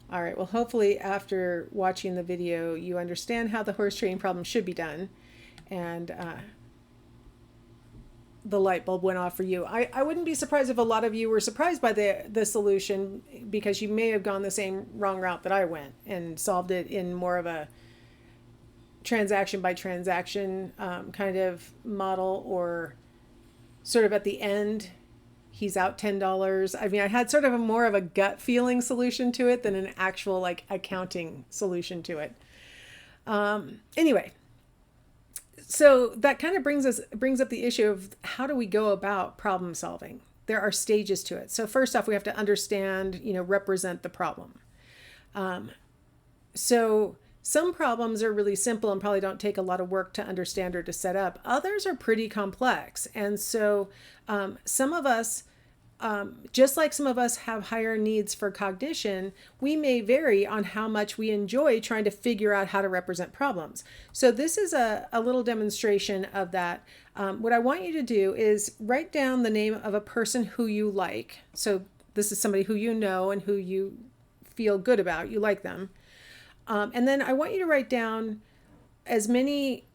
All right, well, hopefully after watching the video, you understand how the horse trading problem should be done, and the light bulb went off for you. I wouldn't be surprised if a lot of you were surprised by the solution, because you may have gone the same wrong route that I went and solved it in more of a transaction by transaction kind of model, or sort of at the end he's out $10. I mean, I had sort of a more of a gut feeling solution to it than an actual like accounting solution to it. Anyway, so that kind of brings up the issue of how do we go about problem solving. There are stages to it. So first off, we have to understand, represent the problem. So some problems are really simple and probably don't take a lot of work to understand or to set up. Others are pretty complex. And so some of us, just like some of us have higher needs for cognition, we may vary on how much we enjoy trying to figure out how to represent problems. So this is a little demonstration of that. What I want you to do is write down the name of a person who you like. So this is somebody who you know and who you feel good about, you like them. And then I want you to write down as many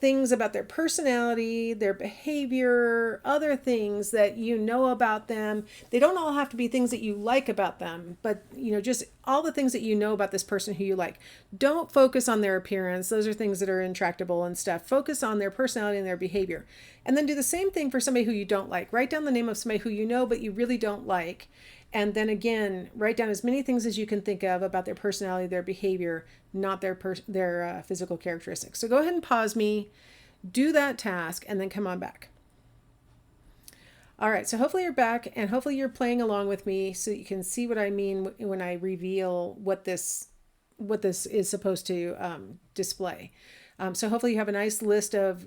things about their personality, their behavior, other things that you know about them. They don't all have to be things that you like about them, but just all the things that you know about this person who you like. Don't focus on their appearance. Those are things that are intractable and stuff. Focus on their personality and their behavior. And then do the same thing for somebody who you don't like. Write down the name of somebody who you know but you really don't like. And then again, write down as many things as you can think of about their personality, their behavior, not their physical characteristics. So go ahead and pause me, do that task, and then come on back. All right, so hopefully you're back, and hopefully you're playing along with me so you can see what I mean when I reveal what this is supposed to display. So hopefully you have a nice list of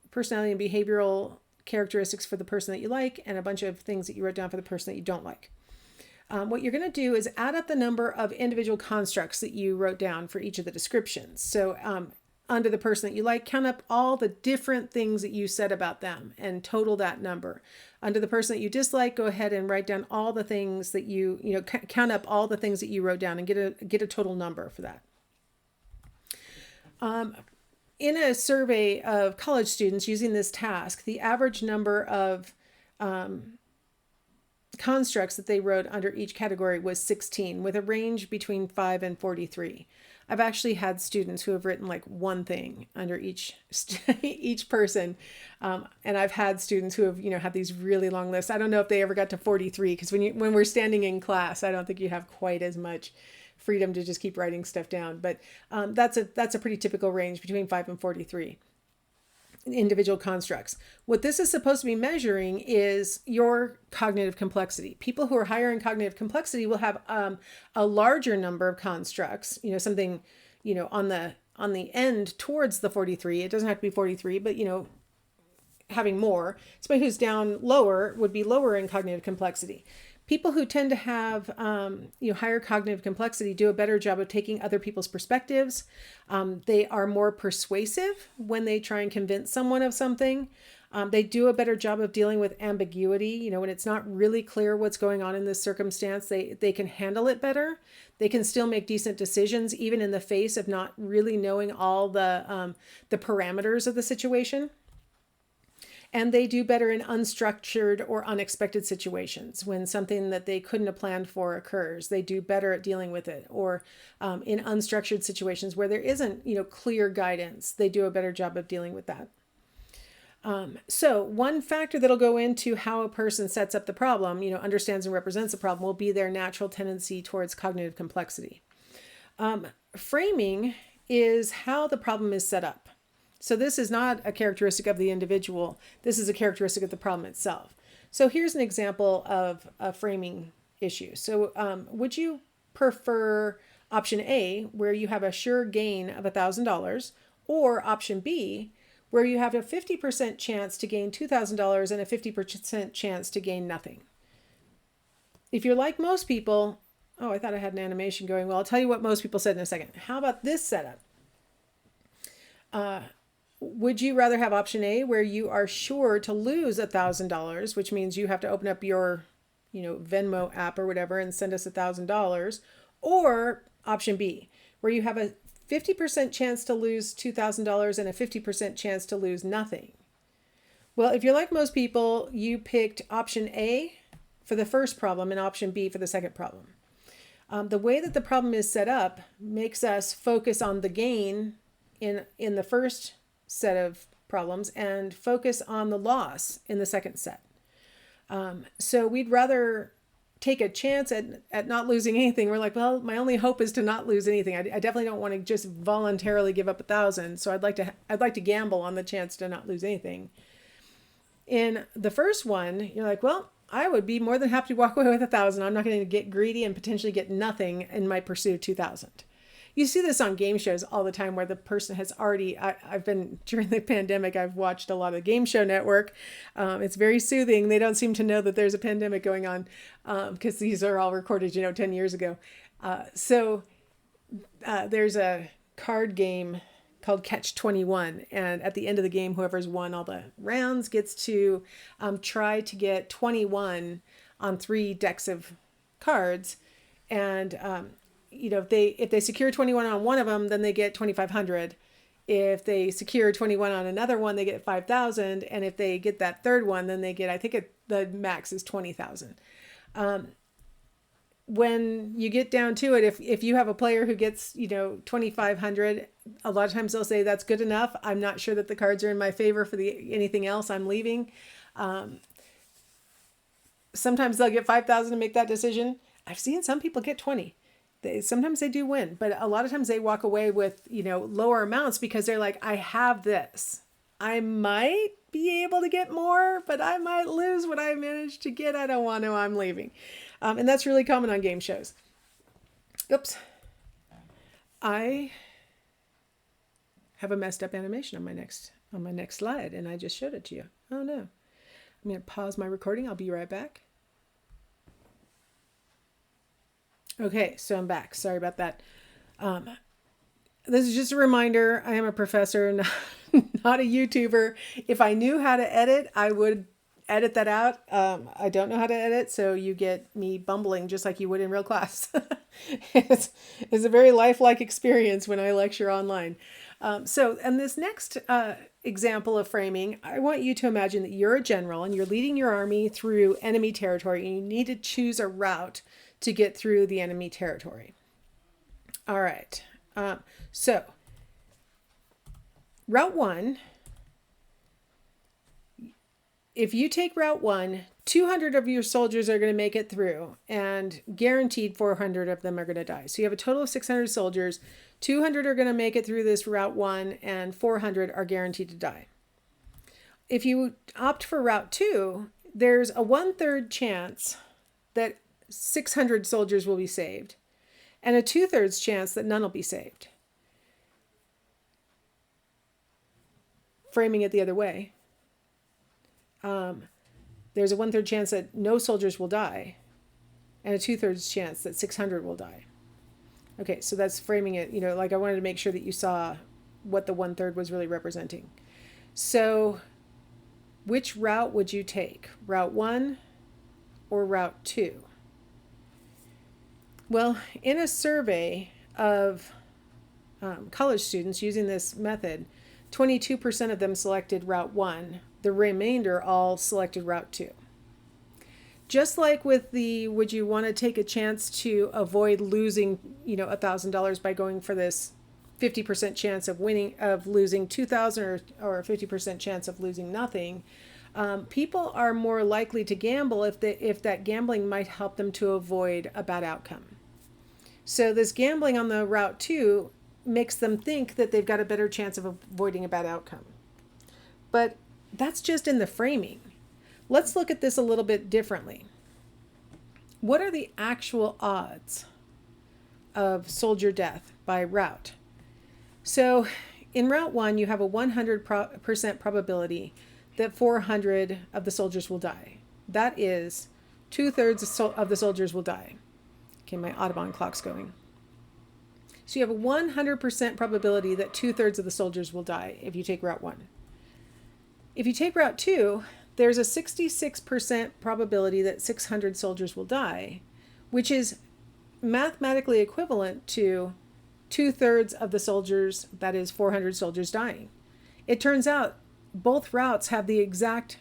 personality and behavioral characteristics for the person that you like, and a bunch of things that you wrote down for the person that you don't like. What you're going to do is add up the number of individual constructs that you wrote down for each of the descriptions. So under the person that you like, count up all the different things that you said about them and total that number. Under the person that you dislike, go ahead and write down all the things that count up all the things that you wrote down and get a total number for that. In a survey of college students using this task, the average number of constructs that they wrote under each category was 16, with a range between 5 and 43. I've actually had students who have written like one thing under each person, and I've had students who have had these really long lists. I don't know if they ever got to 43, because when we're standing in class, I don't think you have quite as much freedom to just keep writing stuff down. But that's a pretty typical range between 5 and 43. Individual constructs. What this is supposed to be measuring is your cognitive complexity. People who are higher in cognitive complexity will have a larger number of constructs, something, on the end towards the 43. It doesn't have to be 43, but having more. Somebody who's down lower would be lower in cognitive complexity. People who tend to have higher cognitive complexity do a better job of taking other people's perspectives. They are more persuasive when they try and convince someone of something. They do a better job of dealing with ambiguity. When it's not really clear what's going on in this circumstance, they can handle it better. They can still make decent decisions, even in the face of not really knowing all the parameters of the situation. And they do better in unstructured or unexpected situations. When something that they couldn't have planned for occurs, they do better at dealing with it. Or in unstructured situations where there isn't, clear guidance, they do a better job of dealing with that. So one factor that'll go into how a person sets up the problem, understands and represents the problem, will be their natural tendency towards cognitive complexity. Framing is how the problem is set up. So this is not a characteristic of the individual. This is a characteristic of the problem itself. So here's an example of a framing issue. So would you prefer option A, where you have a sure gain of $1,000, or option B, where you have a 50% chance to gain $2,000 and a 50% chance to gain nothing? If you're like most people, I thought I had an animation going. Well, I'll tell you what most people said in a second. How about this setup? Would you rather have option A, where you are sure to lose $1,000, which means you have to open up your, Venmo app or whatever and send us $1,000, Or option B, where you have a 50% chance to lose $2,000 and a 50% chance to lose nothing. Well, if you're like most people, you picked option A for the first problem and option B for the second problem. The way that the problem is set up makes us focus on the gain in the first set of problems and focus on the loss in the second set. So we'd rather take a chance at not losing anything. We're like, well, my only hope is to not lose anything. I definitely don't want to just voluntarily give up 1,000. So I'd like to gamble on the chance to not lose anything. In the first one, you're like, well, I would be more than happy to walk away with 1,000. I'm not going to get greedy and potentially get nothing in my pursuit of 2,000. You see this on game shows all the time where the person has already, I've been, during the pandemic, I've watched a lot of Game Show Network. It's very soothing. They don't seem to know that there's a pandemic going on because these are all recorded, 10 years ago. There's a card game called Catch 21. And at the end of the game, whoever's won all the rounds gets to try to get 21 on 3 decks of cards. And, if they secure 21 on one of them, then they get 2,500. If they secure 21 on another one, they get 5,000. And if they get that third one, then they get, I think the max is 20,000. When you get down to it, if you have a player who gets, 2,500, a lot of times they'll say that's good enough. I'm not sure that the cards are in my favor for anything else. I'm leaving. Sometimes they'll get 5,000 to make that decision. I've seen some people get 20. Sometimes they do win, but a lot of times they walk away with, lower amounts because they're like, I have this. I might be able to get more, but I might lose what I managed to get. I don't want to, I'm leaving. And that's really common on game shows. Oops. I have a messed up animation on my next slide, and I just showed it to you. Oh no. I'm going to pause my recording. I'll be right back. Okay, so I'm back. Sorry about that. This is just a reminder. I am a professor, not a YouTuber. If I knew how to edit, I would edit that out. I don't know how to edit, so you get me bumbling just like you would in real class. It's a very lifelike experience when I lecture online. And this next example of framing, I want you to imagine that you're a general and you're leading your army through enemy territory, and you need to choose a route to get through the enemy territory. All right. So Route 1, if you take Route 1, 200 of your soldiers are going to make it through, and guaranteed 400 of them are going to die. So you have a total of 600 soldiers. 200 are going to make it through this Route 1, and 400 are guaranteed to die. If you opt for Route 2, there's a 1/3 chance that 600 soldiers will be saved, and a 2/3 chance that none will be saved. Framing it the other way, there's a 1/3 chance that no soldiers will die, and a 2/3 chance that 600 will die. Okay, so that's framing it, like I wanted to make sure that you saw what the 1/3 was really representing. So which route would you take? Route 1 or Route 2? Well, in a survey of college students using this method, 22% of them selected Route 1. The remainder all selected Route 2. Just like with the, would you want to take a chance to avoid losing, $1,000 by going for this 50% chance of losing 2,000 or a 50% chance of losing nothing? People are more likely to gamble if that gambling might help them to avoid a bad outcome. So this gambling on the Route 2 makes them think that they've got a better chance of avoiding a bad outcome. But that's just in the framing. Let's look at this a little bit differently. What are the actual odds of soldier death by route? So in Route 1, you have a 100% probability that 400 of the soldiers will die. That is 2/3 of the soldiers will die. Okay, my Audubon clock's going. So you have a 100% probability that 2/3 of the soldiers will die if you take Route 1. If you take Route 2, there's a 66% probability that 600 soldiers will die, which is mathematically equivalent to 2/3 of the soldiers, that is 400 soldiers dying. It turns out both routes have the exact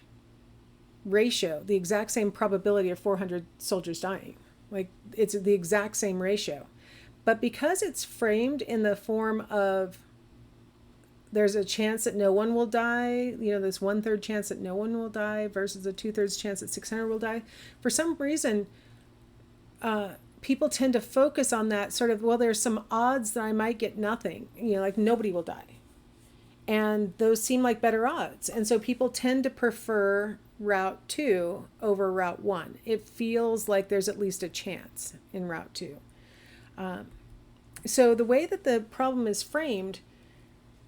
ratio, the exact same probability of 400 soldiers dying. Like, it's the exact same ratio. But because it's framed in the form of there's a chance that no one will die, this 1/3 chance that no one will die versus a 2/3 chance that 600 will die, for some reason, people tend to focus on that sort of, well, there's some odds that I might get nothing, like nobody will die. And those seem like better odds. And so people tend to prefer Route 2 over Route 1. It feels like there's at least a chance in Route 2. So the way that the problem is framed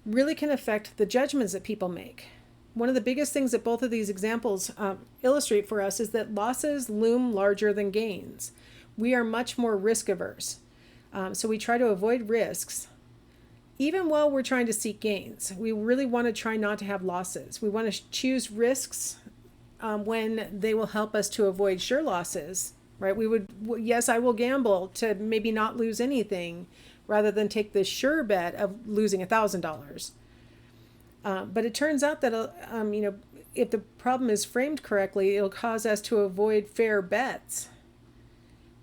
really can affect the judgments that people make. One of the biggest things that both of these examples illustrate for us is that losses loom larger than gains. We are much more risk averse. So we try to avoid risks. Even while we're trying to seek gains, we really want to try not to have losses. We want to choose risks when they will help us to avoid sure losses, right? Yes, I will gamble to maybe not lose anything rather than take the sure bet of losing $1,000. But it turns out that, if the problem is framed correctly, it'll cause us to avoid fair bets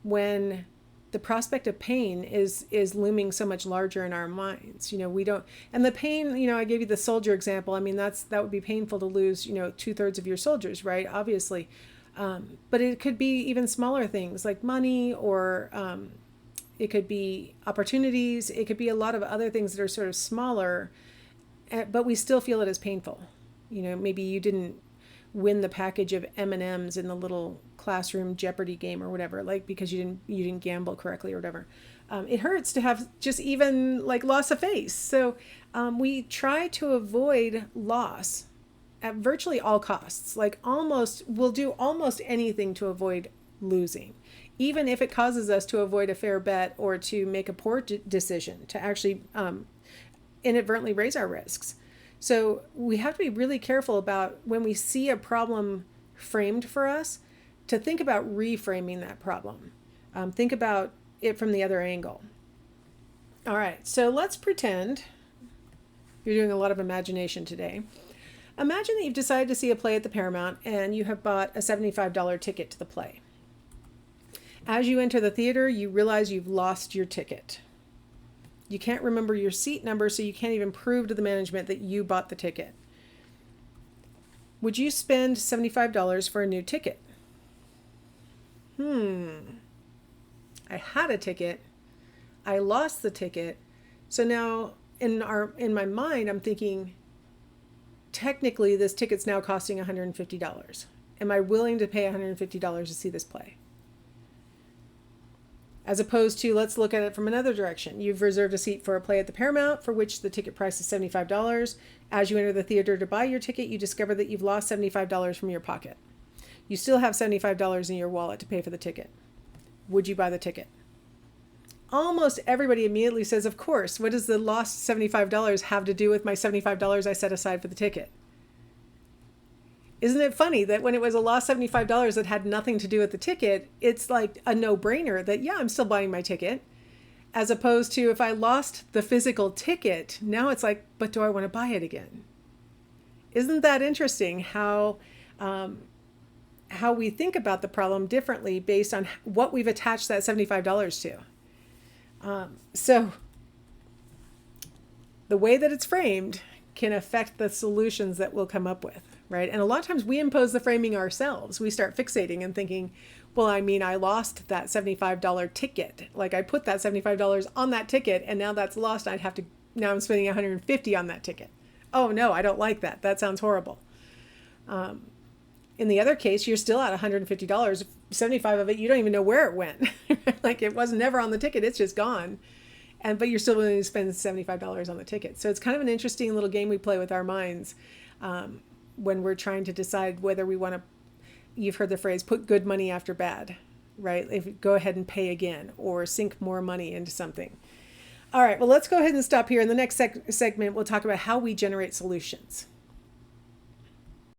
when the prospect of pain is looming so much larger in our minds. We don't, and the pain, I gave you the soldier example. I mean, that would be painful to lose, 2/3 of your soldiers, right? Obviously. But it could be even smaller things like money, or it could be opportunities. It could be a lot of other things that are sort of smaller, but we still feel it as painful. Maybe you didn't win the package of M&Ms in the little classroom Jeopardy game or whatever, like because you didn't gamble correctly or whatever. It hurts to have just even like loss of face. So we try to avoid loss at virtually all costs. We'll do almost anything to avoid losing, even if it causes us to avoid a fair bet or to make a poor decision, to actually inadvertently raise our risks. So we have to be really careful about when we see a problem framed for us to think about reframing that problem. Think about it from the other angle. All right, so let's pretend you're doing a lot of imagination today. Imagine that you've decided to see a play at the Paramount and you have bought a $75 ticket to the play. As you enter the theater, you realize you've lost your ticket. You can't remember your seat number, so you can't even prove to the management that you bought the ticket. Would you spend $75 for a new ticket? I had a ticket. I lost the ticket. So now in my mind, I'm thinking, technically this ticket's now costing $150. Am I willing to pay $150 to see this play? As opposed to, let's look at it from another direction. You've reserved a seat for a play at the Paramount for which the ticket price is $75. As you enter the theater to buy your ticket, you discover that you've lost $75 from your pocket. You still have $75 in your wallet to pay for the ticket. Would you buy the ticket? Almost everybody immediately says, of course. What does the lost $75 have to do with my $75 I set aside for the ticket? Isn't it funny that when it was a lost $75 that had nothing to do with the ticket, it's like a no-brainer that, yeah, I'm still buying my ticket. As opposed to if I lost the physical ticket, now it's like, but do I want to buy it again? Isn't that interesting how we think about the problem differently based on what we've attached that $75 to? So the way that it's framed can affect the solutions that we'll come up with. Right? And a lot of times we impose the framing ourselves. We start fixating and thinking, well, I lost that $75 ticket. Like I put that $75 on that ticket and now that's lost. Now I'm spending $150 on that ticket. Oh no, I don't like that. That sounds horrible. In the other case, you're still at $150, 75 of it, you don't even know where it went. Like it was never on the ticket. It's just gone. But you're still willing to spend $75 on the ticket. So it's kind of an interesting little game we play with our minds. When we're trying to decide whether we want to, you've heard the phrase, put good money after bad, right? Go ahead and pay again or sink more money into something. All right, well, let's go ahead and stop here. In the next segment, we'll talk about how we generate solutions.